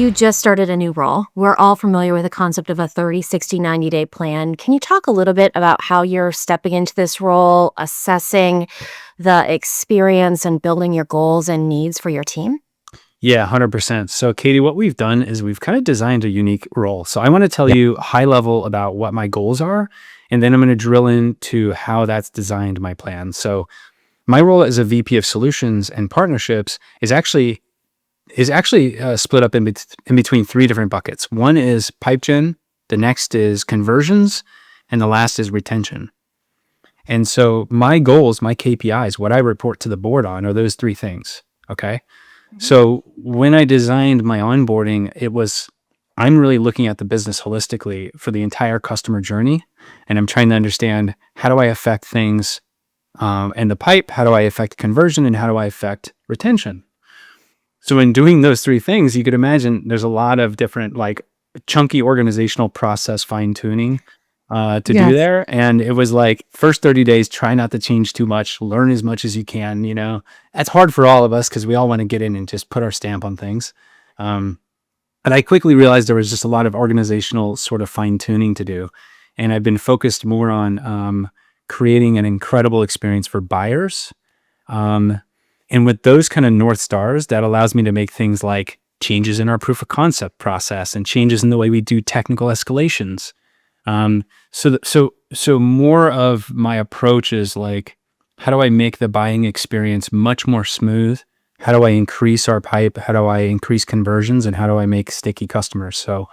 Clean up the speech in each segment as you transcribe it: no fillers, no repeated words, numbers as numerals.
you just started a new role. We're all familiar with the concept of a 30, 60, 90-day plan. Can you talk a little bit about how you're stepping into this role, assessing the experience and building your goals and needs for your team? Yeah, 100%. So, Katie, what we've done is we've kind of designed a unique role. So, I want to tell you high level about what my goals are, and then I'm going to drill into how that's designed my plan. So, my role as a VP of Solutions and Partnerships is actually split up in between three different buckets. One is pipe gen, the next is conversions, and the last is retention. And so, my goals, my KPIs, what I report to the board on are those three things. Okay. So when I designed my onboarding, I'm really looking at the business holistically for the entire customer journey. And I'm trying to understand, how do I affect things in the pipe? How do I affect conversion? And how do I affect retention? So in doing those three things, you could imagine there's a lot of different like chunky organizational process fine tuning to do Yes. there. And it was like, first 30 days, try not to change too much, learn as much as you can. That's hard for all of us because we all want to get in and just put our stamp on things. And I quickly realized there was just a lot of organizational sort of fine tuning to do. And I've been focused more on creating an incredible experience for buyers. And with those kind of North Stars, that allows me to make things like changes in our proof of concept process and changes in the way we do technical escalations. So more of my approach is like, how do I make the buying experience much more smooth? How do I increase our pipe? How do I increase conversions? And how do I make sticky customers? So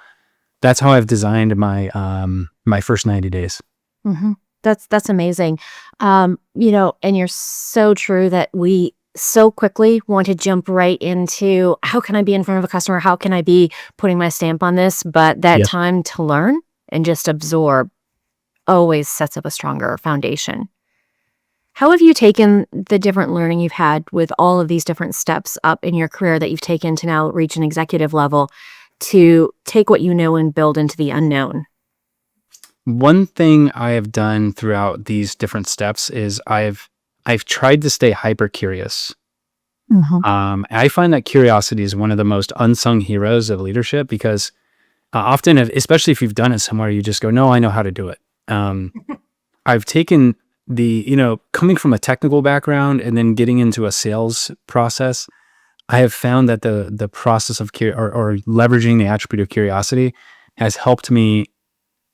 that's how I've designed my first 90 days. hmm That's amazing. And you're so true that we so quickly want to jump right into how can I be in front of a customer? How can I be putting my stamp on this? But that Yep. time to learn and just absorb always sets up a stronger foundation. How have you taken the different learning you've had with all of these different steps up in your career that you've taken to now reach an executive level to take what you know and build into the unknown? One thing I have done throughout these different steps is I've tried to stay hyper curious. I find that curiosity is one of the most unsung heroes of leadership because often, especially if you've done it somewhere, you just go, no, I know how to do it. I've taken coming from a technical background and then getting into a sales process, I have found that the process of or leveraging the attribute of curiosity has helped me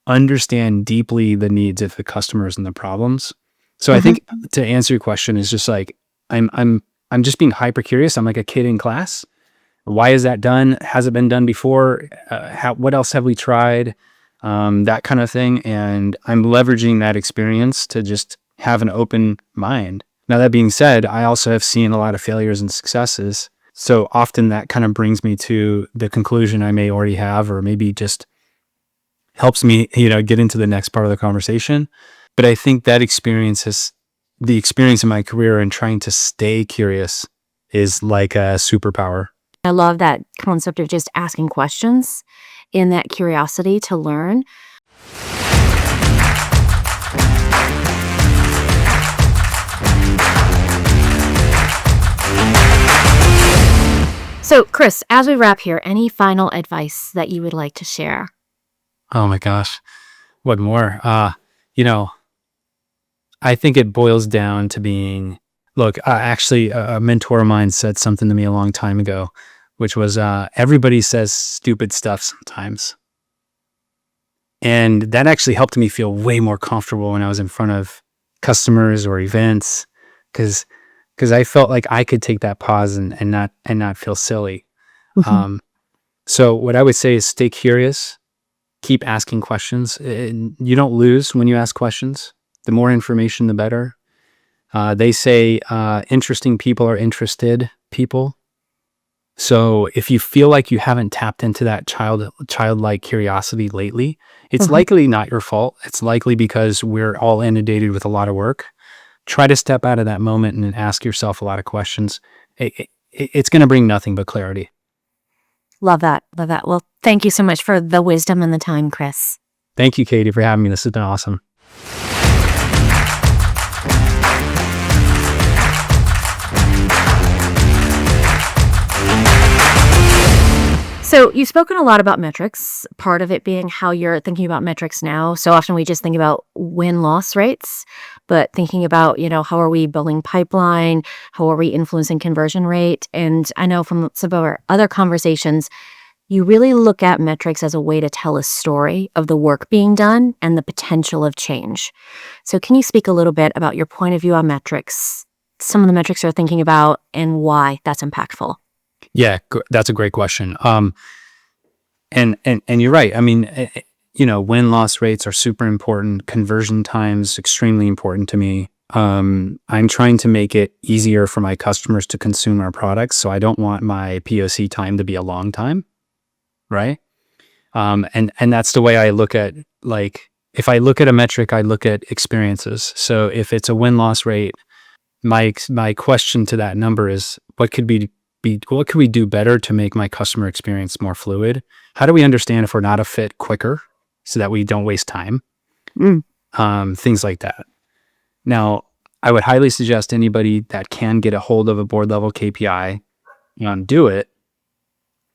understand deeply the needs of the customers and the problems. So I think to answer your question is just like, I'm just being hyper curious. I'm like a kid in class. Why is that done? Has it been done before? What else have we tried? That kind of thing. And I'm leveraging that experience to just have an open mind. Now, that being said, I also have seen a lot of failures and successes. So often that kind of brings me to the conclusion I may already have, or maybe just helps me, get into the next part of the conversation. But I think that the experience in my career and trying to stay curious is like a superpower. I love that concept of just asking questions in that curiosity to learn. So, Chris, as we wrap here, any final advice that you would like to share? Oh my gosh. What more? I think it boils down to being, look, actually a mentor of mine said something to me a long time ago, which was, everybody says stupid stuff sometimes. And that actually helped me feel way more comfortable when I was in front of customers or events, because I felt like I could take that pause and not feel silly. So what I would say is stay curious, keep asking questions. You don't lose when you ask questions. The more information, the better. They say interesting people are interested people. So if you feel like you haven't tapped into that childlike curiosity lately, it's likely not your fault. It's likely because we're all inundated with a lot of work. Try to step out of that moment and ask yourself a lot of questions. It's going to bring nothing but clarity. Love that. Love that. Well, thank you so much for the wisdom and the time, Chris. Thank you, Katie, for having me. This has been awesome. So you've spoken a lot about metrics, part of it being how you're thinking about metrics now. So often we just think about win-loss rates, but thinking about, how are we building pipeline? How are we influencing conversion rate? And I know from some of our other conversations, you really look at metrics as a way to tell a story of the work being done and the potential of change. So can you speak a little bit about your point of view on metrics, some of the metrics you're thinking about, and why that's impactful? Yeah, that's a great question. And you're right. I mean, win-loss rates are super important. Conversion times extremely important to me. I'm trying to make it easier for my customers to consume our products, so I don't want my POC time to be a long time, right? And that's the way I look at, like, if I look at a metric, I look at experiences. So if it's a win-loss rate, my question to that number is, what could we do better to make my customer experience more fluid? How do we understand if we're not a fit quicker so that we don't waste time? Mm. Things like that. Now, I would highly suggest anybody that can get a hold of a board level KPI, do it.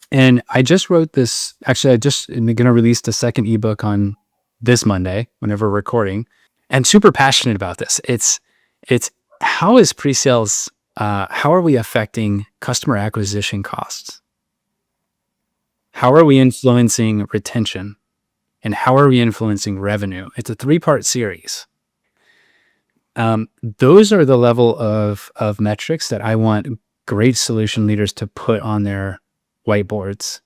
And I just wrote this, actually, I'm going to release the second ebook on this Monday, whenever we're recording, and super passionate about this. It's how is pre-sales, how are we affecting customer acquisition costs? How are we influencing retention? And how are we influencing revenue? It's a 3-part series. Those are the level of metrics that I want great solution leaders to put on their whiteboards.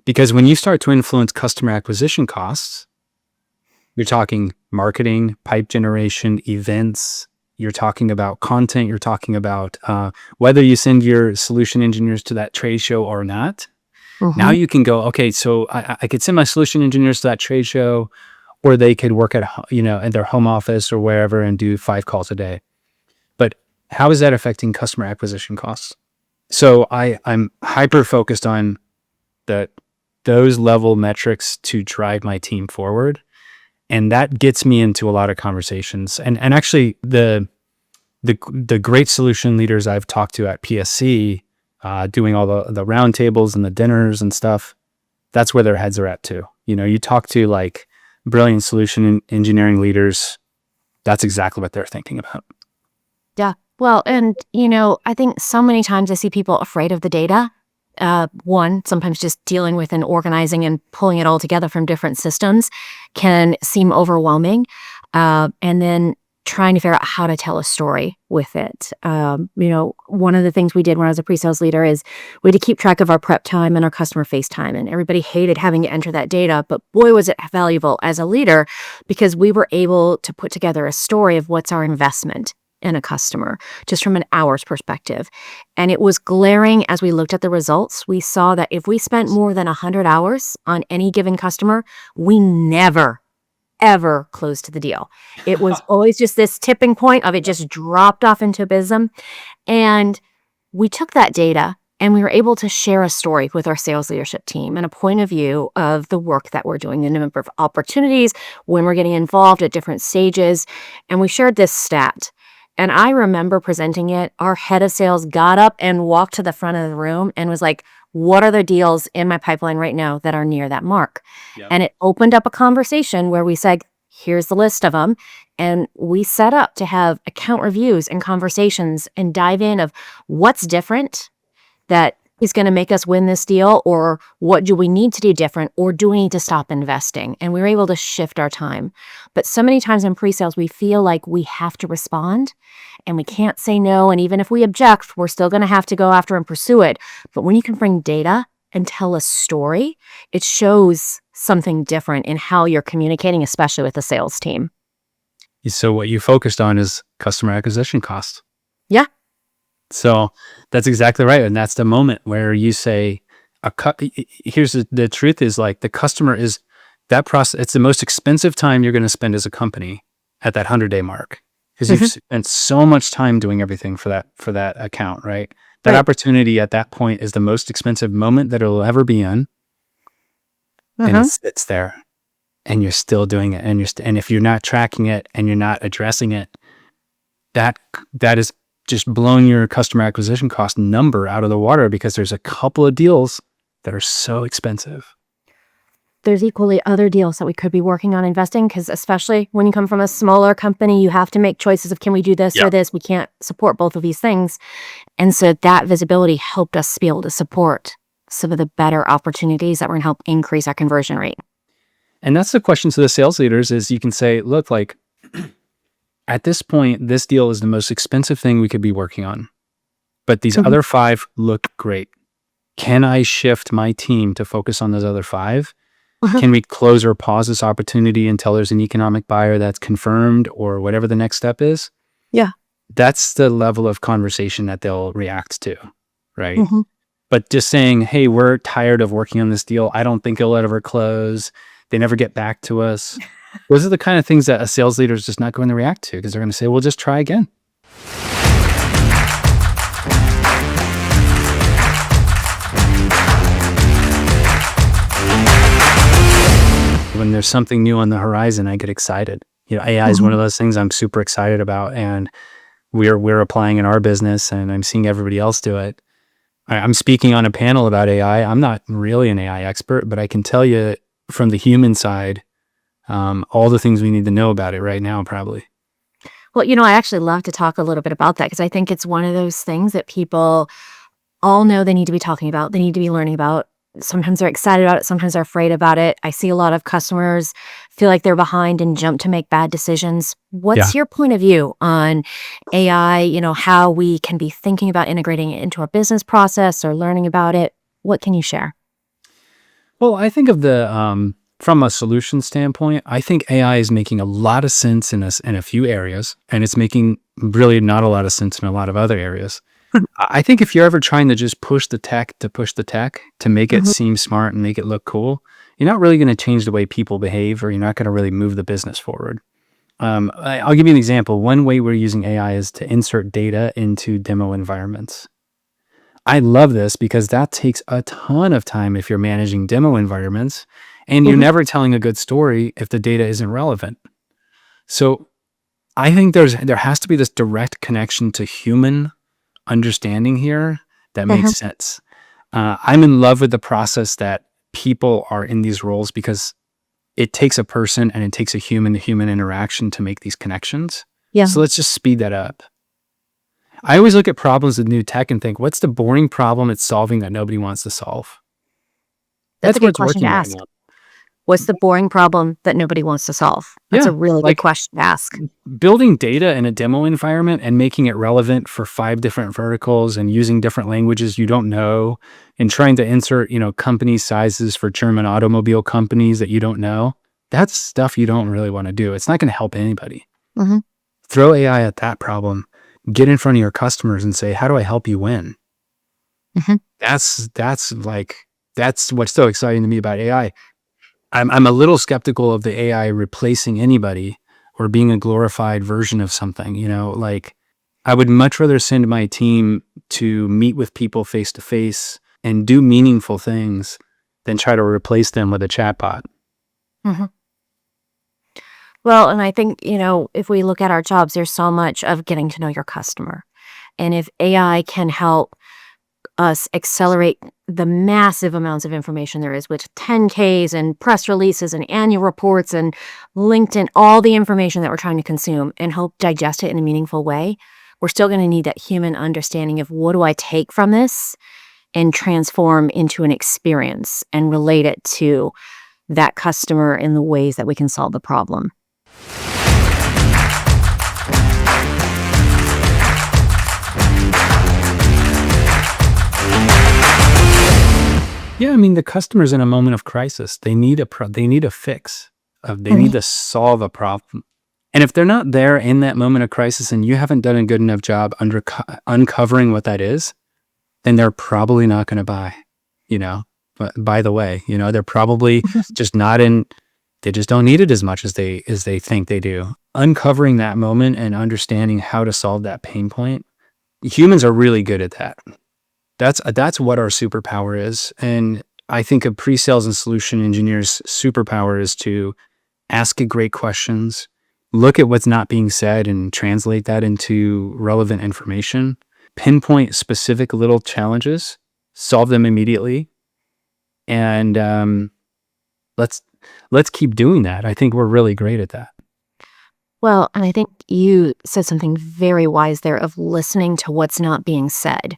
Because when you start to influence customer acquisition costs, you're talking marketing, pipe generation, events, you're talking about content, you're talking about whether you send your solution engineers to that trade show or not. Mm-hmm. Now you can go, okay, so I could send my solution engineers to that trade show, or they could work at their home office or wherever and do 5 calls a day. But how is that affecting customer acquisition costs? So I'm hyper focused on those level metrics to drive my team forward. And that gets me into a lot of conversations. And actually the great solution leaders I've talked to at PSC, doing all the roundtables and the dinners and stuff, that's where their heads are at too. You talk to like brilliant solution engineering leaders, that's exactly what they're thinking about. Yeah. Well, and, I think so many times I see people afraid of the data. One, sometimes just dealing with and organizing and pulling it all together from different systems can seem overwhelming. And then trying to figure out how to tell a story with it. One of the things we did when I was a pre-sales leader is we had to keep track of our prep time and our customer face time. And everybody hated having to enter that data, but boy, was it valuable as a leader because we were able to put together a story of what's our investment in a customer, just from an hour's perspective. And it was glaring as we looked at the results. We saw that if we spent more than 100 hours on any given customer, we never, ever closed the deal. It was always just this tipping point of it just dropped off into abysm. And we took that data and we were able to share a story with our sales leadership team and a point of view of the work that we're doing, the number of opportunities, when we're getting involved at different stages. And we shared this stat. And I remember presenting it. Our head of sales got up and walked to the front of the room and was like, what are the deals in my pipeline right now that are near that mark? Yep. And it opened up a conversation where we said, here's the list of them. And we set up to have account reviews and conversations and dive in of what's different that is going to make us win this deal, or what do we need to do different, or do we need to stop investing? And we were able to shift our time. But so many times in pre-sales, we feel like we have to respond and we can't say no. And even if we object, we're still going to have to go after and pursue it. But when you can bring data and tell a story, it shows something different in how you're communicating, especially with the sales team. So what you focused on is customer acquisition costs. Yeah. So that's exactly right. And that's the moment where you say, here's the truth is, like, the customer is that process. It's the most expensive time you're going to spend as a company at that 100-day mark, because you've spent so much time doing everything for that account, right? That opportunity at that point is the most expensive moment that it'll ever be in. And it sits there and you're still doing it. And if you're not tracking it and you're not addressing it, that is just blowing your customer acquisition cost number out of the water, because there's a couple of deals that are so expensive. There's equally other deals that we could be working on investing, because especially when you come from a smaller company, you have to make choices of, can we do this or this? We can't support both of these things. And so that visibility helped us be able to support some of the better opportunities that were going to help increase our conversion rate. And that's the question to the sales leaders is you can say, look, like at this point, this deal is the most expensive thing we could be working on. But these other 5 look great. Can I shift my team to focus on those other 5? Can we close or pause this opportunity until there's an economic buyer that's confirmed or whatever the next step is? Yeah. That's the level of conversation that they'll react to, right? But just saying, hey, we're tired of working on this deal. I don't think it'll ever close. They never get back to us. Those are the kind of things that a sales leader is just not going to react to, because they're going to say, well, just try again. When there's something new on the horizon, I get excited. AI is one of those things I'm super excited about, and we're applying in our business, and I'm seeing everybody else do it. I'm speaking on a panel about AI. I'm not really an AI expert, but I can tell you from the human side, all the things we need to know about it right now, probably. Well, I actually love to talk a little bit about that, because I think it's one of those things that people all know they need to be talking about, they need to be learning about. Sometimes they're excited about it, sometimes they're afraid about it. I see a lot of customers feel like they're behind and jump to make bad decisions. What's your point of view on AI, how we can be thinking about integrating it into our business process or learning about it? What can you share? Well, I think of from a solution standpoint, I think AI is making a lot of sense in a few areas, and it's making really not a lot of sense in a lot of other areas. I think if you're ever trying to just push the tech to make it seem smart and make it look cool, you're not really going to change the way people behave, or you're not going to really move the business forward. I'll give you an example. One way we're using AI is to insert data into demo environments. I love this because that takes a ton of time if you're managing demo environments, and you're never telling a good story if the data isn't relevant. So I think there has to be this direct connection to human understanding here that makes sense. I'm in love with the process that people are in these roles, because it takes a person and it takes a human-to-human interaction to make these connections. So let's just speed that up. I always look at problems with new tech and think, what's the boring problem it's solving that nobody wants to solve? That's a good question to ask. What's the boring problem that nobody wants to solve? That's a really good question to ask. Building data in a demo environment and making it relevant for 5 different verticals and using different languages you don't know, and trying to insert, company sizes for German automobile companies that you don't know. That's stuff you don't really want to do. It's not going to help anybody. Throw AI at that problem. Get in front of your customers and say, how do I help you win? That's what's so exciting to me about AI. I'm a little skeptical of the AI replacing anybody or being a glorified version of something. I would much rather send my team to meet with people face to face and do meaningful things than try to replace them with a chatbot. Well, and I think, if we look at our jobs, there's so much of getting to know your customer. And if AI can help us accelerate the massive amounts of information there is with 10Ks and press releases and annual reports and LinkedIn, all the information that we're trying to consume, and help digest it in a meaningful way, we're still going to need that human understanding of, what do I take from this and transform into an experience and relate it to that customer in the ways that we can solve the problem. Yeah, the customer's in a moment of crisis. They need a fix. They need to solve a problem. And if they're not there in that moment of crisis, and you haven't done a good enough job uncovering what that is, then they're probably not going to buy. But by the way, they're probably just not in. They just don't need it as much as they think they do. Uncovering that moment and understanding how to solve that pain point. Humans are really good at that. That's what our superpower is. And I think a pre-sales and solution engineer's superpower is to ask great questions, look at what's not being said and translate that into relevant information, pinpoint specific little challenges, solve them immediately, And let's keep doing that. I think we're really great at that. Well, and I think you said something very wise there of listening to what's not being said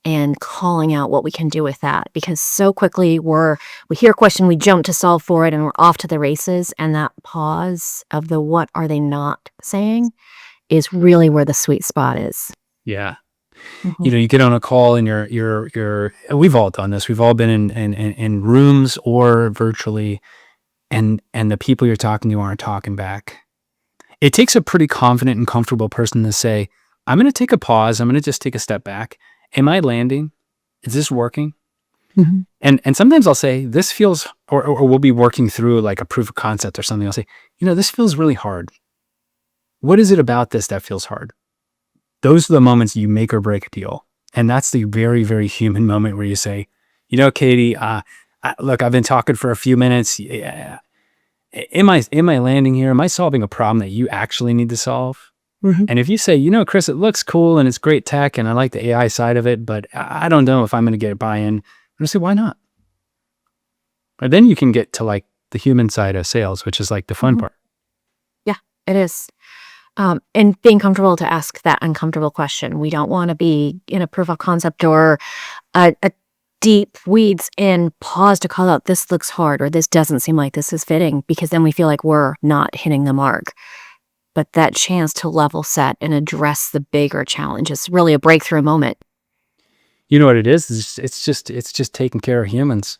and calling out what we can do with that, because so quickly we hear a question, we jump to solve for it, and we're off to the races, and that pause of the what are they not saying is really where the sweet spot is. Yeah. Mhm. You get on a call and we've all done this. We've all been in rooms or virtually, and the people you're talking to aren't talking back. It takes a pretty confident and comfortable person to say, I'm going to take a pause. I'm going to just take a step back. Am I landing? Is this working? Mhm. And sometimes I'll say, this feels, or we'll be working through like a proof of concept or something. I'll say, this feels really hard. What is it about this that feels hard? Those are the moments you make or break a deal. And that's the very, very human moment where you say, Katie, look, I've been talking for a few minutes. Yeah. Am I landing here? Am I solving a problem that you actually need to solve? Mhm. And if you say, Chris, it looks cool and it's great tech and I like the AI side of it, but I don't know if I'm going to get buy-in, I'm going to say, why not? Or then you can get to like the human side of sales, which is like the fun Mhm. part. Yeah, it is. And being comfortable to ask that uncomfortable question. We don't want to be in a proof of concept or a deep weeds in pause to call out, this looks hard, or this doesn't seem like this is fitting, because then we feel like we're not hitting the mark. But that chance to level set and address the bigger challenge is really a breakthrough moment. You know what it is? It's just taking care of humans.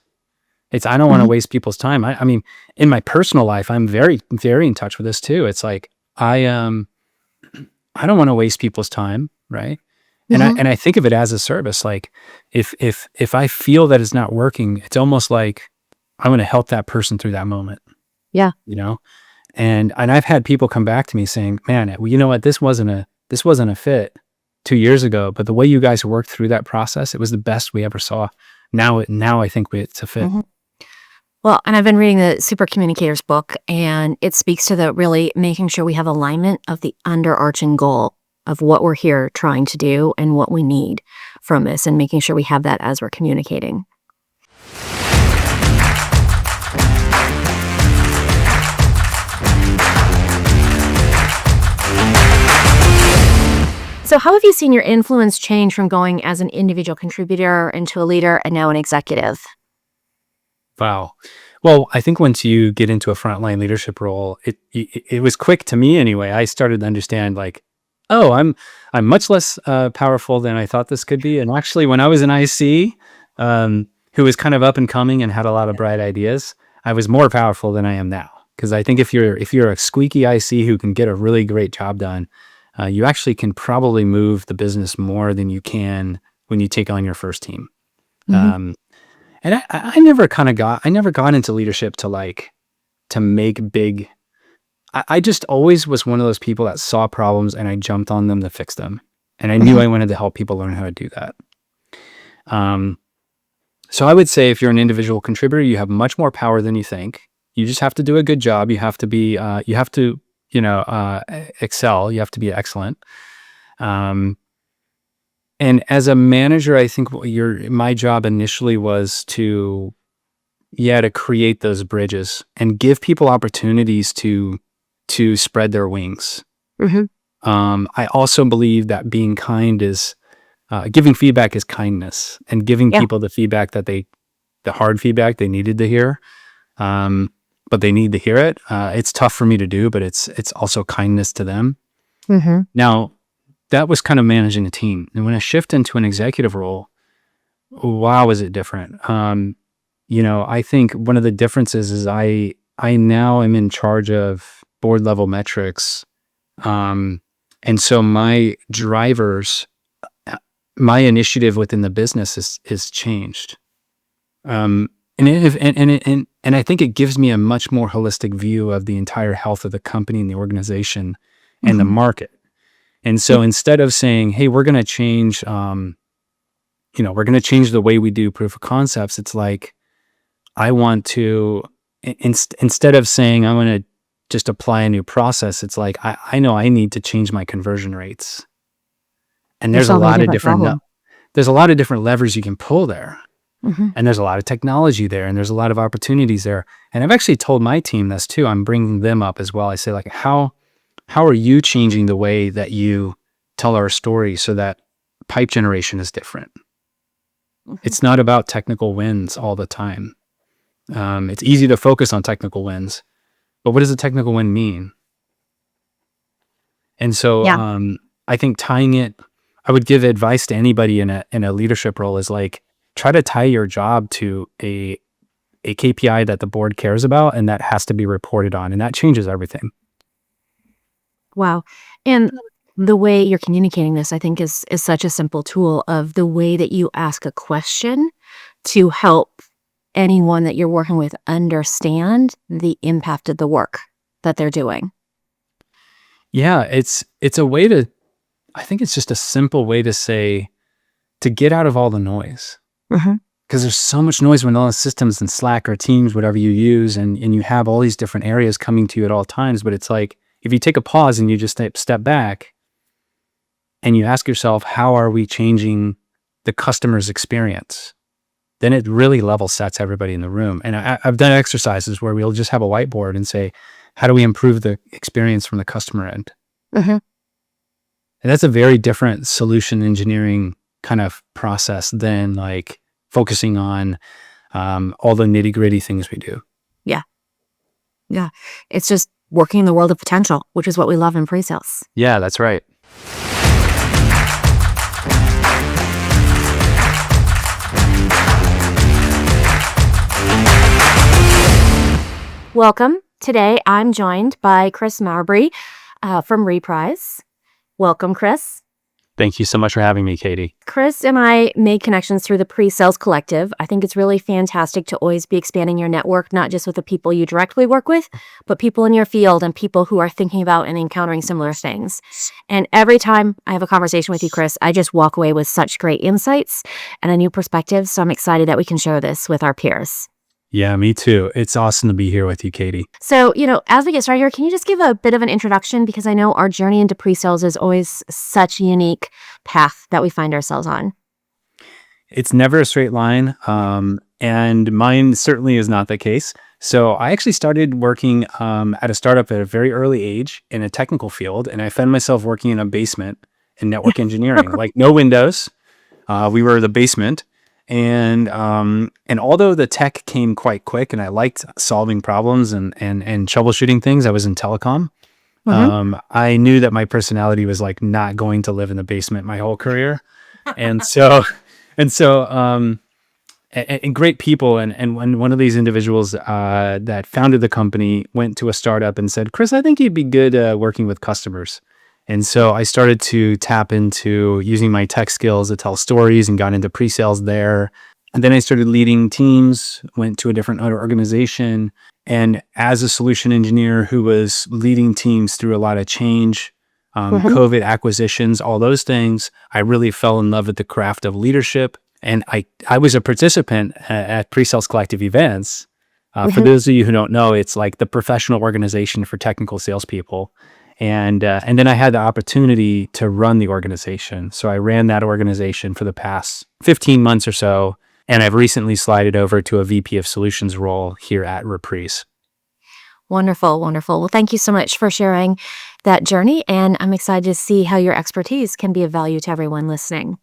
I don't want to Mhm. waste people's time. I mean, in my personal life, I'm very, very in touch with this too. It's like, I don't want to waste people's time. Right. Mhm. And I think of it as a service. Like if I feel that it's not working, it's almost like I'm going to help that person through that moment, Yeah. you know? And I've had people come back to me saying, man, well, you know what? This wasn't a fit 2 years ago, but the way you guys worked through that process, it was the best we ever saw. Now I think it's a fit. Mhm. Well, and I've been reading the Super Communicators book, and it speaks to the really making sure we have alignment of the underarching goal of what we're here trying to do and what we need from this, and making sure we have that as we're communicating. So, how have you seen your influence change from going as an individual contributor into a leader and now an executive? Wow. Well, I think once you get into a frontline leadership role, it was quick to me anyway. I started to understand like, oh, I'm much less powerful than I thought this could be. And actually, when I was an IC, who was kind of up and coming and had a lot of bright ideas, I was more powerful than I am now. Because I think if you're a squeaky IC who can get a really great job done, you actually can probably move the business more than you can when you take on your first team. Mhm. Um, and I never got into leadership to make big. I just always was one of those people that saw problems and I jumped on them to fix them. And I knew Mhm. I wanted to help people learn how to do that. Um, so I would say if you're an individual contributor, you have much more power than you think. You just have to do a good job. You have to be, excel. You have to be excellent. Um, and as a manager, I think my job initially was to create those bridges and give people opportunities to spread their wings. Mhm. I also believe that being kind is giving feedback is kindness, and giving Yeah. people the feedback the hard feedback they needed to hear. But they need to hear it. It's tough for me to do, but it's also kindness to them. Mhm. Now, that was kind of managing a team, and when I shift into an executive role, wow, is it different? I think one of the differences is I now am in charge of board level metrics. Um, and so my drivers, my initiative within the business is changed. Um, and I think it gives me a much more holistic view of the entire health of the company and the organization and the Mhm. market. And Yeah. so instead of saying, "Hey, we're going to change," the way we do proof of concepts, it's like I want to, instead of saying I want to just apply a new process, it's like I know I need to change my conversion rates. And You're solving a different problem. there's a lot of different levers you can pull there. Mhm. And there's a lot of technology there and there's a lot of opportunities there. And I've actually told my team this too. I'm bringing them up as well. I say, like, how are you changing the way that you tell our story so that pipe generation is different? Mhm. It's not about technical wins all the time. It's easy to focus on technical wins, but what does a technical win mean? And so Yeah. I think tying it, I would give advice to anybody in a leadership role is like, try to tie your job to a KPI that the board cares about and that has to be reported on. And that changes everything. Wow. And the way you're communicating this, I think, is such a simple tool of the way that you ask a question to help anyone that you're working with understand the impact of the work that they're doing. Yeah, it's a way to, I think it's just a simple way to say, to get out of all the noise. Mhm. Because there's so much noise when all the systems and Slack or Teams, whatever you use, and you have all these different areas coming to you at all times. But it's like, if you take a pause and you just step back and you ask yourself, how are we changing the customer's experience? Then it really level sets everybody in the room. And I've done exercises where we'll just have a whiteboard and say, how do we improve the experience from the customer end? Mhm. And that's a very different solution engineering kind of process than like focusing on all the nitty gritty things we do. Yeah. Yeah. It's just working in the world of potential, which is what we love in pre-sales. Yeah, that's right. Welcome. Today, I'm joined by Chris Mabry from Reprise. Welcome, Chris. Thank you so much for having me, Katie. Chris and I made connections through the Pre-Sales Collective. I think it's really fantastic to always be expanding your network, not just with the people you directly work with, but people in your field and people who are thinking about and encountering similar things. And every time I have a conversation with you, Chris, I just walk away with such great insights and a new perspective. So I'm excited that we can share this with our peers. Yeah, me too. It's awesome to be here with you, Katie. So, as we get started here, can you just give a bit of an introduction? Because I know our journey into pre-sales is always such a unique path that we find ourselves on. It's never a straight line, and mine certainly is not the case. So I actually started working at a startup at a very early age in a technical field, and I found myself working in a basement in network engineering, like no windows. We were the basement, and although the tech came quite quick, and I liked solving problems and troubleshooting things, I was in telecom. I knew that my personality was like not going to live in the basement my whole career, and so and great people, and when one of these individuals that founded the company went to a startup and said, "Chris, I think you'd be good working with customers." And so I started to tap into using my tech skills to tell stories and got into pre-sales there. And then I started leading teams, went to a different other organization. And as a solution engineer who was leading teams through a lot of change, COVID acquisitions, all those things, I really fell in love with the craft of leadership. And I was a participant at Pre-Sales Collective events. For those of you who don't know, it's like the professional organization for technical salespeople. And then I had the opportunity to run the organization. So I ran that organization for the past 15 months or so. And I've recently slided over to a VP of Solutions role here at Reprise. Wonderful, wonderful. Well, thank you so much for sharing that journey. And I'm excited to see how your expertise can be of value to everyone listening.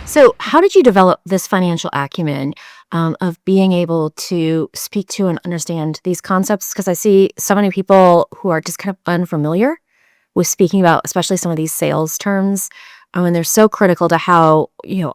So how did you develop this financial acumen of being able to speak to and understand these concepts? Because I see so many people who are just kind of unfamiliar with speaking about, especially some of these sales terms. And they're so critical to how,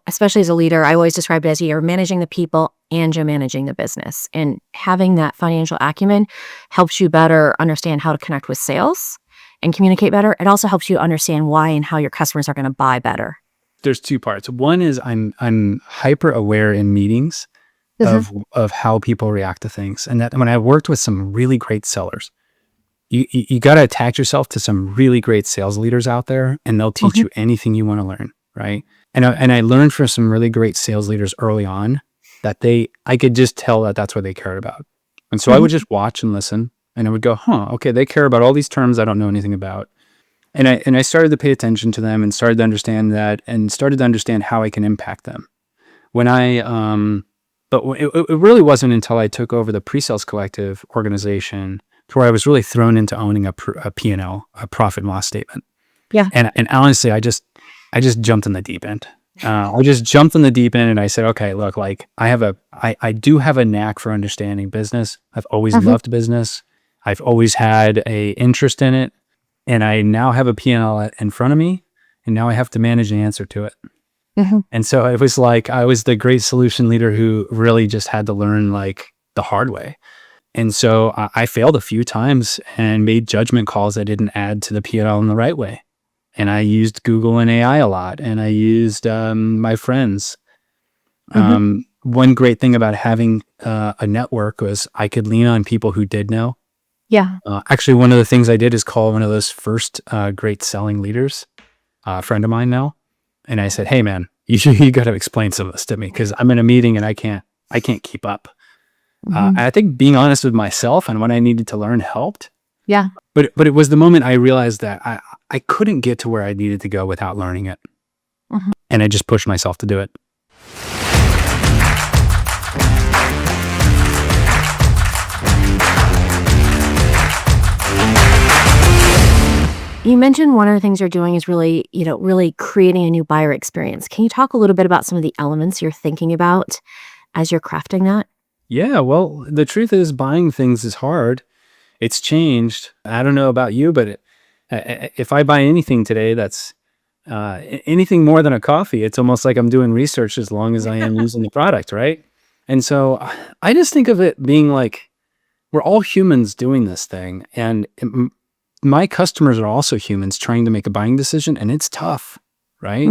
especially as a leader, I always describe it as you're managing the people and you're managing the business. And having that financial acumen helps you better understand how to connect with sales and communicate better. It also helps you understand why and how your customers are going to buy better. There's two parts. One is I'm hyper aware in meetings of how people react to things. And that when I worked with some really great sellers, you got to attach yourself to some really great sales leaders out there, and they'll teach you anything you want to learn, right? And I learned from some really great sales leaders early on that I could just tell that that's what they cared about. And so I would just watch and listen. And I would go, huh, okay, they care about all these terms I don't know anything about. And I started to pay attention to them and started to understand that and started to understand how I can impact them. When I, but it really wasn't until I took over the Pre-Sales Collective organization to where I was really thrown into owning a P&L, a profit and loss statement. Yeah. And honestly, I just jumped in the deep end. I just jumped in the deep end and I said, okay, look, like I do have a knack for understanding business. I've always loved business. I've always had a interest in it. And I now have a P&L in front of me, and now I have to manage the answer to it. And so it was like I was the great solution leader who really just had to learn like the hard way. And so I failed a few times and made judgment calls that didn't add to the P&L in the right way. And I used Google and AI a lot, and I used my friends. One great thing about having a network was I could lean on people who did know. Yeah. Actually, one of the things I did is call one of those first great selling leaders, a friend of mine now. And I said, hey, man, you got to explain some of this to me because I'm in a meeting and I can't keep up. I think being honest with myself and what I needed to learn helped. Yeah. But it was the moment I realized that I couldn't get to where I needed to go without learning it. And I just pushed myself to do it. You mentioned one of the things you're doing is really, really creating a new buyer experience. Can you talk a little bit about some of the elements you're thinking about as you're crafting that? Yeah, well, the truth is buying things is hard. It's changed. I don't know about you, but if I buy anything today that's anything more than a coffee, it's almost like I'm doing research as long as I am using the product, right? And so I just think of it being like we're all humans doing this thing. And my customers are also humans trying to make a buying decision, and it's tough, right?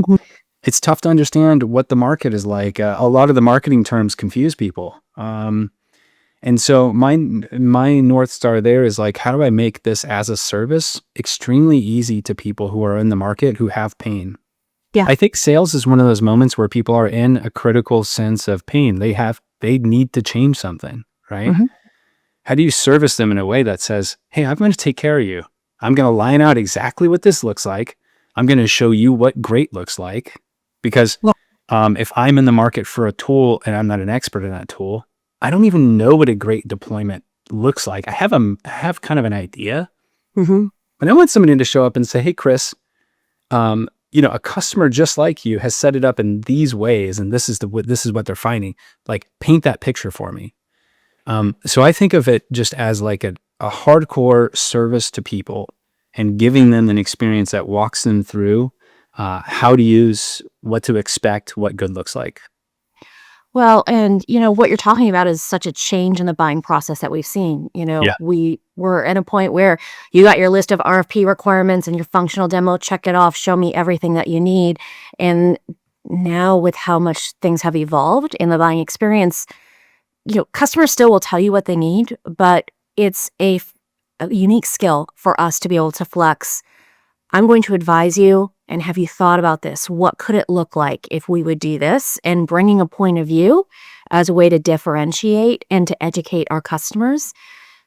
It's tough to understand what the market is like. A lot of the marketing terms confuse people. And so my North Star there is like, how do I make this as a service extremely easy to people who are in the market who have pain? Yeah. I think sales is one of those moments where people are in a critical sense of pain. They need to change something, right? How do you service them in a way that says, hey, I'm going to take care of you. I'm going to line out exactly what this looks like. I'm going to show you what great looks like. Because if I'm in the market for a tool and I'm not an expert in that tool, I don't even know what a great deployment looks like. I have kind of an idea, but I want somebody to show up and say, hey, Chris, a customer just like you has set it up in these ways, and this is what they're finding. Like, paint that picture for me. So I think of it just as like a hardcore service to people and giving them an experience that walks them through how to use, what to expect, what good looks like. Well, and what you're talking about is such a change in the buying process that we've seen. We were at a point where you got your list of RFP requirements and your functional demo, check it off, show me everything that you need. And now with how much things have evolved in the buying experience, customers still will tell you what they need, but it's a unique skill for us to be able to flex. I'm going to advise you, and have you thought about this? What could it look like if we would do this? And bringing a point of view as a way to differentiate and to educate our customers.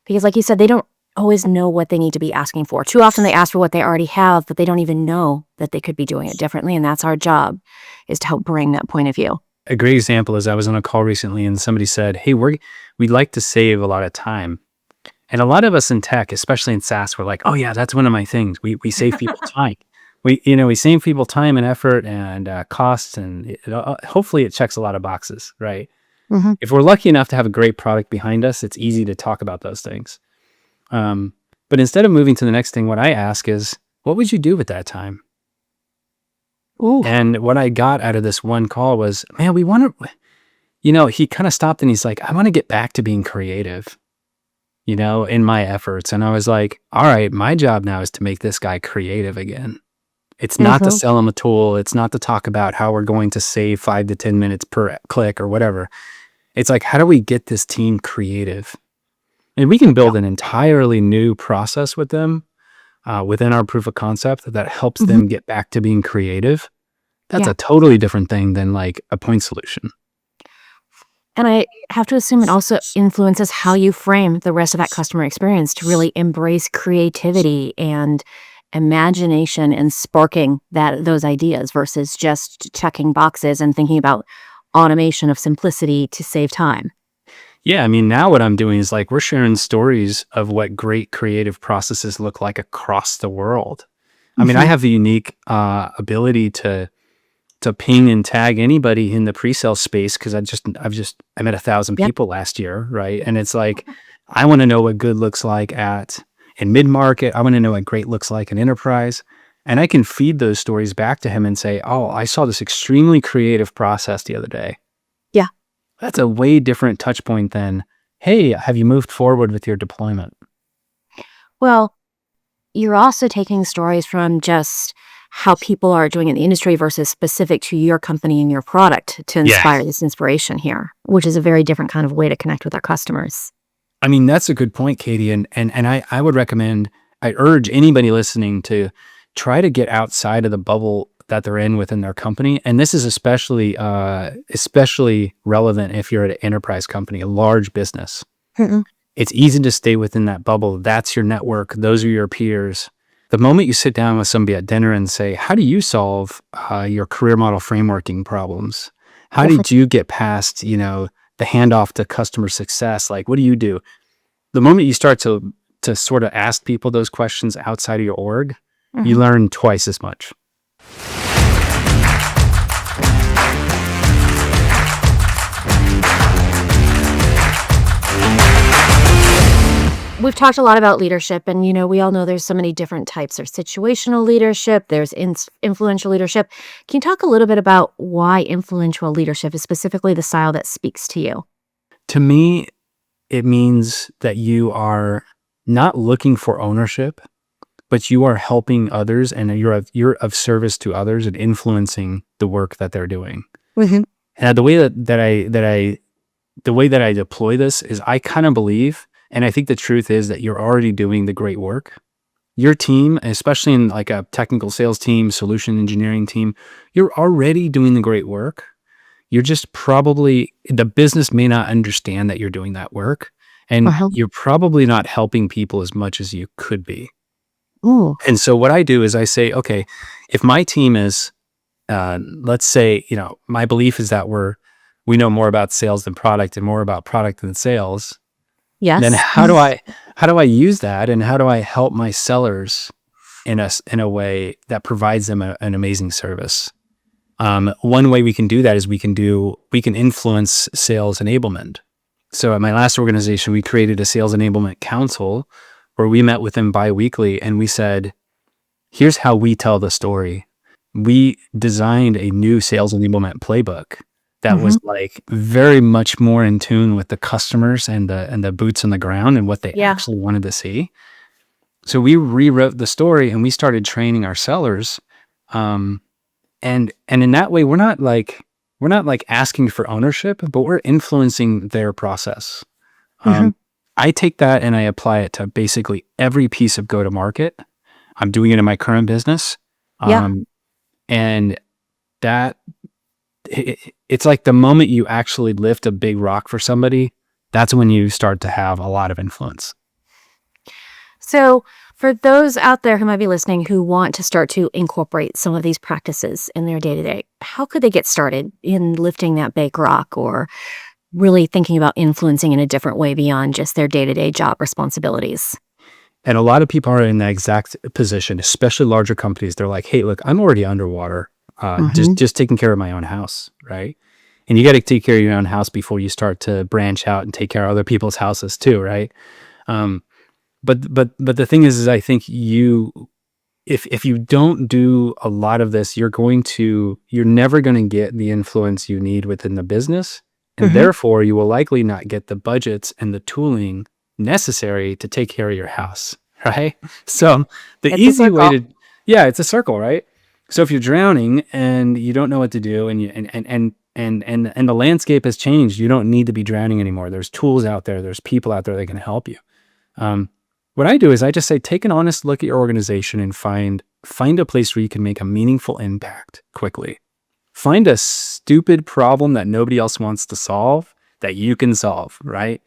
Because like you said, they don't always know what they need to be asking for. Too often they ask for what they already have, but they don't even know that they could be doing it differently. And that's our job, is to help bring that point of view. A great example is I was on a call recently and somebody said, hey, we'd like to save a lot of time. And a lot of us in tech, especially in SaaS, we're like, oh yeah, that's one of my things. We save people time. We save people time and effort and costs, and hopefully it checks a lot of boxes, right? If we're lucky enough to have a great product behind us, it's easy to talk about those things. But instead of moving to the next thing, what I ask is, what would you do with that time? Ooh. And what I got out of this one call was, man, we want to, he kind of stopped and he's like, I want to get back to being creative, in my efforts. And I was like, all right, my job now is to make this guy creative again. It's not to sell him a tool. It's not to talk about how we're going to save 5 to 10 minutes per click or whatever. It's like, how do we get this team creative? And we can build an entirely new process with them within our proof of concept that helps them get back to being creative. That's a totally different thing than like a point solution. And I have to assume it also influences how you frame the rest of that customer experience to really embrace creativity and imagination and sparking those ideas versus just checking boxes and thinking about automation of simplicity to save time. Yeah, I mean, now what I'm doing is like we're sharing stories of what great creative processes look like across the world. I mean, I Mhm. have the unique ability to ping and tag anybody in the pre-sale space because I met 1,000 Yep. people last year, right? And it's like I want to know what good looks like in mid-market. I want to know what great looks like in enterprise. And I can feed those stories back to him and say, "Oh, I saw this extremely creative process the other day." Yeah. That's a way different touch point than, "Hey, have you moved forward with your deployment?" Well, you're also taking stories from just how people are doing in the industry versus specific to your company and your product to Yeah. inspire this inspiration here, which is a very different kind of way to connect with our customers. I mean, that's a good point, Katie. And I would recommend, I urge anybody listening to try to get outside of the bubble that they're in within their company. And this is especially relevant if you're at an enterprise company, a large business. Mm-mm. It's easy to stay within that bubble. That's your network. Those are your peers. The moment you sit down with somebody at dinner and say, "How do you solve your career model frameworking problems? How Well, for did you get past, the handoff to customer success? Like, what do you do?" The moment you start to sort of ask people those questions outside of your org, you Mhm. learn twice as much. We've talked a lot about leadership, and we all know there's so many different types. There's situational leadership, there's influential leadership. Can you talk a little bit about why influential leadership is specifically the style that speaks to you? To me, it means that you are not looking for ownership, but you are helping others and you're of service to others and influencing the work that they're doing. Mhm. And the way that I deploy this is I kind of believe, and I think the truth is that you're already doing the great work. Your team, especially in like a technical sales team, solution engineering team, you're already doing the great work. You're just probably, the business may not understand that you're doing that work. And Uh-huh. you're probably not helping people as much as you could be. Ooh. And so what I do is I say, okay, if my team is, let's say, my belief is that we know more about sales than product and more about product than sales. Then Yes. how do I use that, and how do I help my sellers in a way that provides them an amazing service? One way we can do that is we can influence sales enablement. So at my last organization, we created a sales enablement council where we met with them biweekly and we said, "Here's how we tell the story." We designed a new sales enablement playbook that was Mhm. like very much more in tune with the customers and the boots on the ground and what they Yeah. actually wanted to see. So we rewrote the story and we started training our sellers. Um, and in that way, we're not like asking for ownership, but we're influencing their process. Mhm. I take that and I apply it to basically every piece of go to market. I'm doing it in my current business. Yeah. Um, and that it's like the moment you actually lift a big rock for somebody, that's when you start to have a lot of influence. So, for those out there who might be listening who want to start to incorporate some of these practices in their day to day, how could they get started in lifting that big rock or really thinking about influencing in a different way beyond just their day to day job responsibilities? And a lot of people are in that exact position, especially larger companies. They're like, "Hey, look, I'm already underwater. Just Mhm. just taking care of my own house, right?" And you got to take care of your own house before you start to branch out and take care of other people's houses too, right? Um, but the thing is I think if you don't do a lot of this, you're never going to get the influence you need within the business, and Mhm. therefore you will likely not get the budgets and the tooling necessary to take care of your house, right? So the It's a easy way circle. to, yeah, it's a circle, right? So if you're drowning and you don't know what to do, and you and the landscape has changed, you don't need to be drowning anymore. There's tools out there, there's people out there that can help you. Um, what I do is I just say, take an honest look at your organization and find a place where you can make a meaningful impact quickly. Find a stupid problem that nobody else wants to solve that you can solve, right?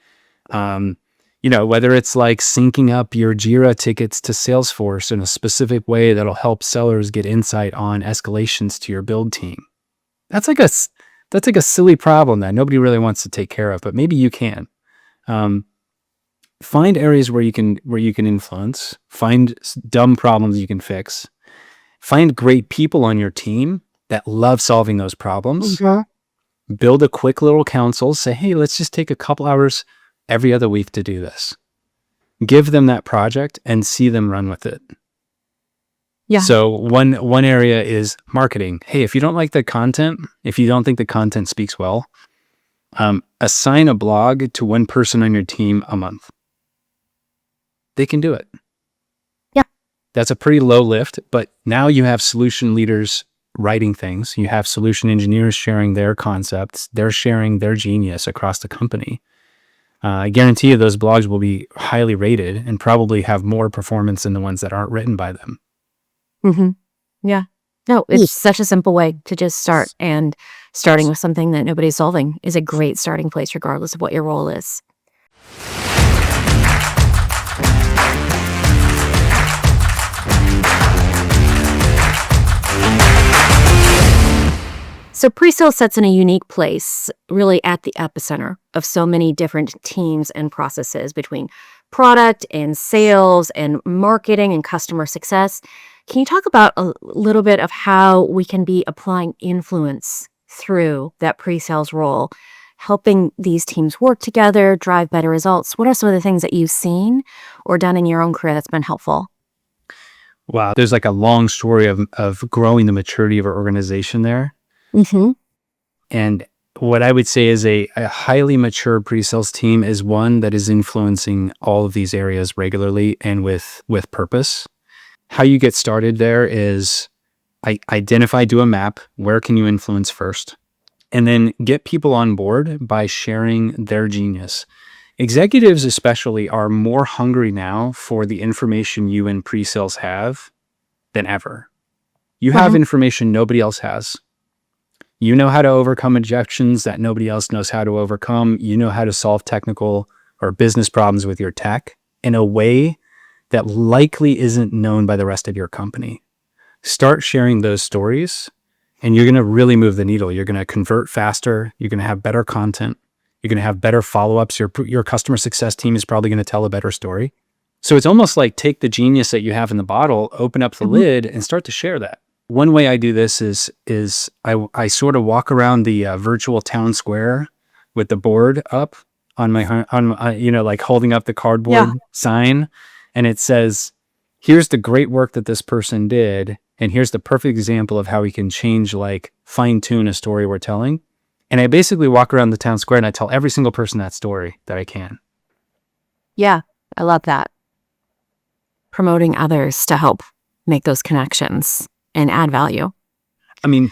Whether it's like syncing up your Jira tickets to Salesforce in a specific way that'll help sellers get insight on escalations to your build team. That's like a silly problem that nobody really wants to take care of, but maybe you can. Find areas where you can influence. Find dumb problems you can fix. Find great people on your team that love solving those problems. Build a quick little council. Say, hey, let's just take a couple hours every other week to do this. Give them that project and see them run with it. Yeah. So one area is marketing. Hey, if you don't like the content, if you don't think the content speaks well, assign a blog to one person on your team a month. They can do it. Yeah. That's a pretty low lift, but now you have solution leaders writing things. You have solution engineers sharing their concepts. They're sharing their genius across the company. I guarantee you those blogs will be highly rated and probably have more performance than the ones that aren't written by them. Yeah. No, it's such a simple way to just start, and starting with something that nobody's solving is a great starting place regardless of what your role is. So pre-sale sits in a unique place, really at the epicenter of so many different teams and processes between product and sales and marketing and customer success. Can you talk about a little bit of how we can be applying influence through that pre-sales role, helping these teams work together, drive better results? What are some of the things that you've seen or done in your own career that's been helpful? Wow. There's like a long story of growing the maturity of our organization there. And what I would say is a highly mature pre-sales team is one that is influencing all of these areas regularly and with purpose. How you get started there is do a map. Where can you influence first? And then get people on board by sharing their genius. Executives especially are more hungry now for the information you in pre-sales have than ever. You have information nobody else has. You know how to overcome objections that nobody else knows how to overcome. You know how to solve technical or business problems with your tech in a way that likely isn't known by the rest of your company. Start sharing those stories, and you're going to really move the needle. You're going to convert faster. You're going to have better content. You're going to have better follow-ups. Your customer success team is probably going to tell a better story. So it's almost like take the genius that you have in the bottle, open up the lid, and start to share that. One way I do this is I sort of walk around the virtual town square with the board up on like holding up the cardboard sign, and it says, "Here's the great work that this person did, and here's the perfect example of how we can change, like fine tune a story we're telling." And I basically walk around the town square and I tell every single person that story that I can. Yeah, I love that. Promoting others to help make those connections and add value. I mean,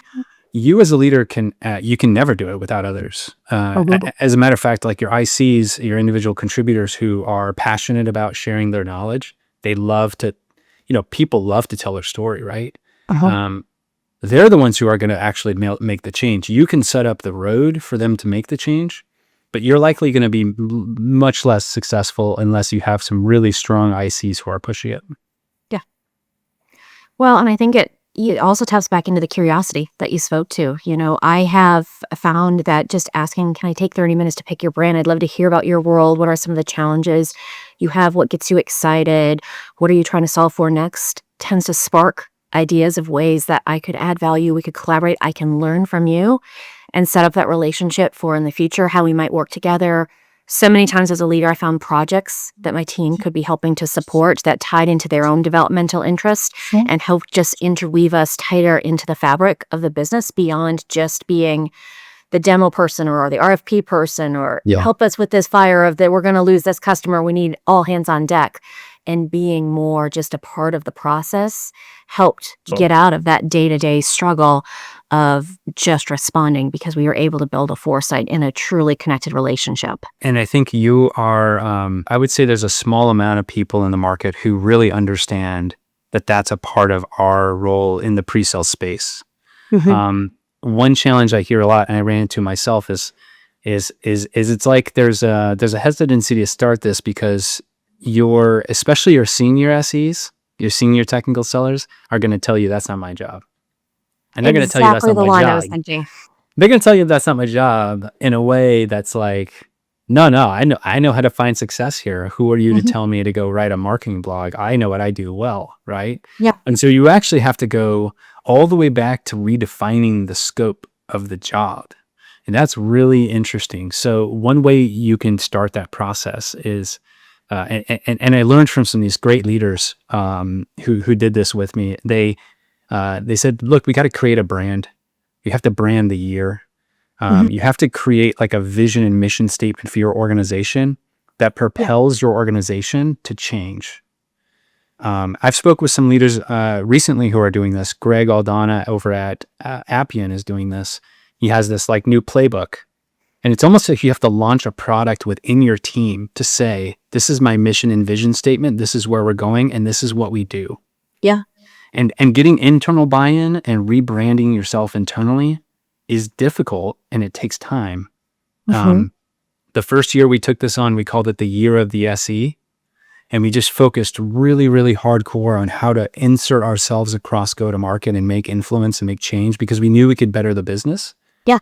you as a leader can never do it without others. As a matter of fact, like your ICs, your individual contributors who are passionate about sharing their knowledge, they love to, people love to tell their story, right? They're the ones who are going to actually make the change. You can set up the road for them to make the change, but you're likely going to be much less successful unless you have some really strong ICs who are pushing it. Yeah. Well, and I think it also taps back into the curiosity that you spoke to. I have found that just asking, can I take 30 minutes to pick your brain? I'd love to hear about your world. What are some of the challenges you have? What gets you excited? What are you trying to solve for next? Tends to spark ideas of ways that I could add value. We could collaborate. I can learn from you and set up that relationship for in the future, how we might work together. So many times as a leader, I found projects that my team could be helping to support that tied into their own developmental interests and help just interweave us tighter into the fabric of the business beyond just being the demo person or the RFP person or help us with this fire of that we're going to lose this customer. We need all hands on deck. And being more just a part of the process helped get out of that day-to-day struggle of just responding because we were able to build a foresight in a truly connected relationship. And I think you are, I would say there's a small amount of people in the market who really understand that that's a part of our role in the pre-sale space. One challenge I hear a lot, and I ran into myself, is is it's like there's a hesitancy to start this because especially your senior SEs, your senior technical sellers are going to tell you that's not my job. And they're going to tell you that's Exactly not the my line I was job. thinking. They're going to tell you that's not my job in a way that's like, no, I know how to find success here. Who are you to Mhm. tell me to go write a marketing blog? I know what I do well, right? Yeah. And so you actually have to go all the way back to redefining the scope of the job. And that's really interesting. So one way you can start that process is, and I learned from some of these great leaders who did this with me. They said, look, we got to create a brand. You have to brand the year. Mhm. You have to create like a vision and mission statement for your organization that Yeah. propels your organization to change. I've spoke with some leaders recently who are doing this. Greg Aldana over at Appian is doing this. He has this like new playbook, and it's almost like you have to launch a product within your team to say, "This is my mission and vision statement. This is where we're going, and this is what we do." Yeah. And getting internal buy-in and rebranding yourself internally is difficult, and it takes time. Mhm. The first year we took this on, we called it the year of the SE. And we just focused really, really hardcore on how to insert ourselves across go-to-market and make influence and make change because we knew we could better the business. Yeah.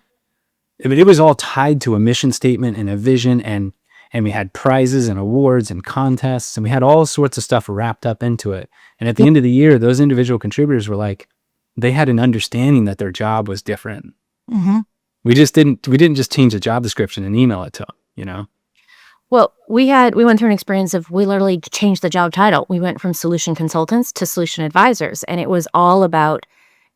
I mean, it was all tied to a mission statement and a vision, and we had prizes and awards and contests, and we had all sorts of stuff wrapped up into it. And at the Yeah. end of the year, those individual contributors were like, they had an understanding that their job was different. Mhm. We didn't just change the job description and email it to them, you know? Well, we went through an experience of we literally changed the job title. We went from solution consultants to solution advisors, and it was all about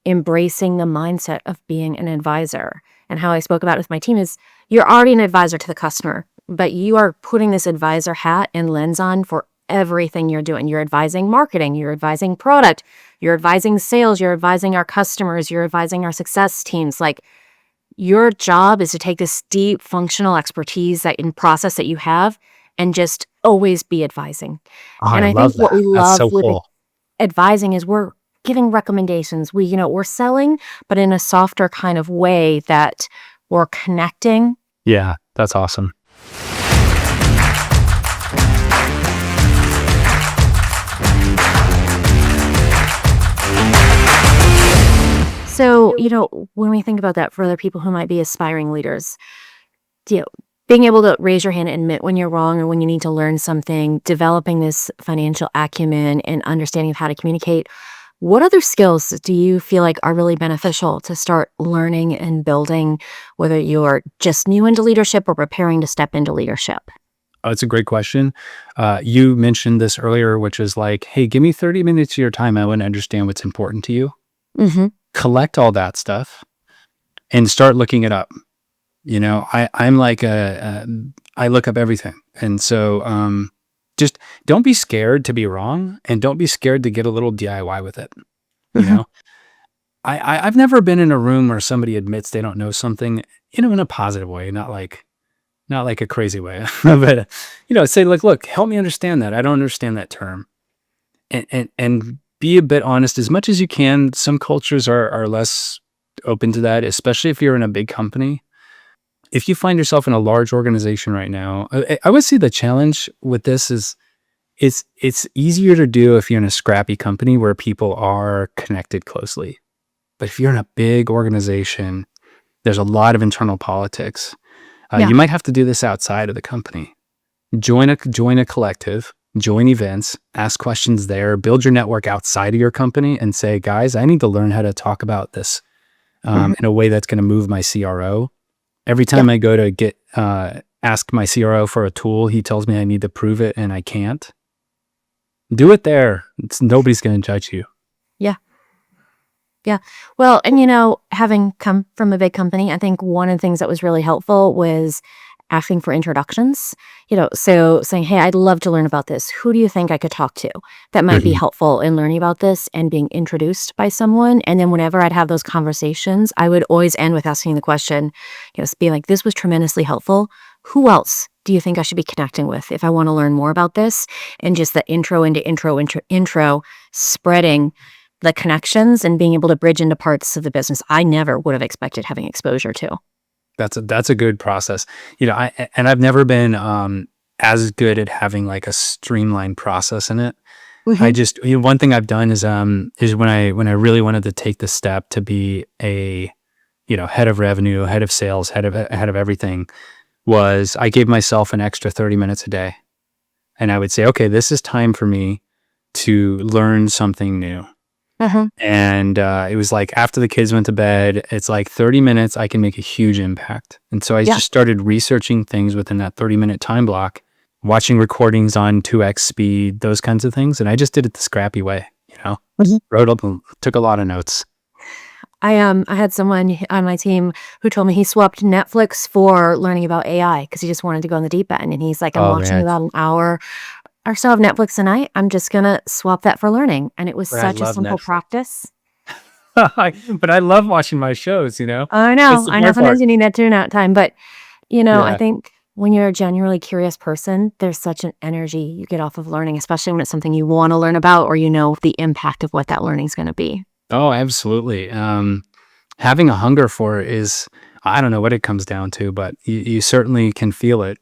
embracing the mindset of being an advisor. And how I spoke about it with my team is you're already an advisor to the customer, but you are putting this advisor hat and lens on for everything you're doing. You're advising marketing, you're advising product, you're advising sales, you're advising our customers, you're advising our success teams. Like, your job is to take this deep functional expertise that in process that you have and just always be advising. Oh, I And I think love what that. we That's love so with cool. advising is we're giving recommendations. We're selling, but in a softer kind of way that we're connecting. Yeah, that's awesome. So, when we think about that for other people who might be aspiring leaders, you know, being able to raise your hand and admit when you're wrong or when you need to learn something, developing this financial acumen and understanding of how to communicate. What other skills do you feel like are really beneficial to start learning and building, whether you're just new into leadership or preparing to step into leadership? Oh, it's a great question. You mentioned this earlier, which is like, hey, give me 30 minutes of your time. I want to understand what's important to you. Mm-hmm. Collect all that stuff and start looking it up. I'm like I look up everything. And so just don't be scared to be wrong and don't be scared to get a little DIY with it. You Mm-hmm. know, I've never been in a room where somebody admits they don't know something, in a positive way, not like a crazy way, but say like, look, help me understand that. I don't understand that term. And be a bit honest as much as you can. Some cultures are less open to that, especially if you're in a big company. If you find yourself in a large organization right now, I would say the challenge with this is it's easier to do if you're in a scrappy company where people are connected closely. But if you're in a big organization, there's a lot of internal politics. Yeah. You might have to do this outside of the company. Join a collective, join events, ask questions there, build your network outside of your company and say, guys, I need to learn how to talk about this Mm-hmm. in a way that's going to move my CRO. Every Yeah. time I go to ask my CRO for a tool, he tells me I need to prove it and I can't. Do it there. Nobody's going to judge you. Yeah. Yeah. Well, and having come from a big company, I think one of the things that was really helpful was asking for introductions. So saying, "Hey, I'd love to learn about this. Who do you think I could talk to that might be Mhm. helpful in learning about this?" And being introduced by someone. And then whenever I'd have those conversations, I would always end with asking the question, being like, "This was tremendously helpful. Who else do you think I should be connecting with if I want to learn more about this?" And just the intro into intro, spreading the connections and being able to bridge into parts of the business I never would have expected having exposure to. That's a good process. I've never been as good at having like a streamlined process in it. I Mhm. just one thing I've done is when I really wanted to take the step to be a head of revenue, head of sales, head of everything, was I gave myself an extra 30 minutes a day. And I would say, okay, this is time for me to learn something new. Mhm. And it was like after the kids went to bed, it's like 30 minutes, I can make a huge impact. And so I Yeah. just started researching things within that 30-minute time block, watching recordings on 2x speed, those kinds of things. And I just did it the scrappy way, Mhm. wrote up and took a lot of notes. I had someone on my team who told me he swapped Netflix for learning about AI because he just wanted to go in the deep end, and he's like, "I'm Oh, watching man. about an hour or so of Netflix a night. I'm just gonna swap that for learning," and it was But I such a love simple Netflix. practice. But I love watching my shows. That's the I know hard part. sometimes you need that tune out time, but, I Yeah. think when you're a genuinely curious person, there's such an energy you get off of learning, especially when it's something you wanna learn about or you know the impact of what that learning is gonna be. Oh, absolutely. Having a hunger for it is, I don't know what it comes down to, but you certainly can feel it.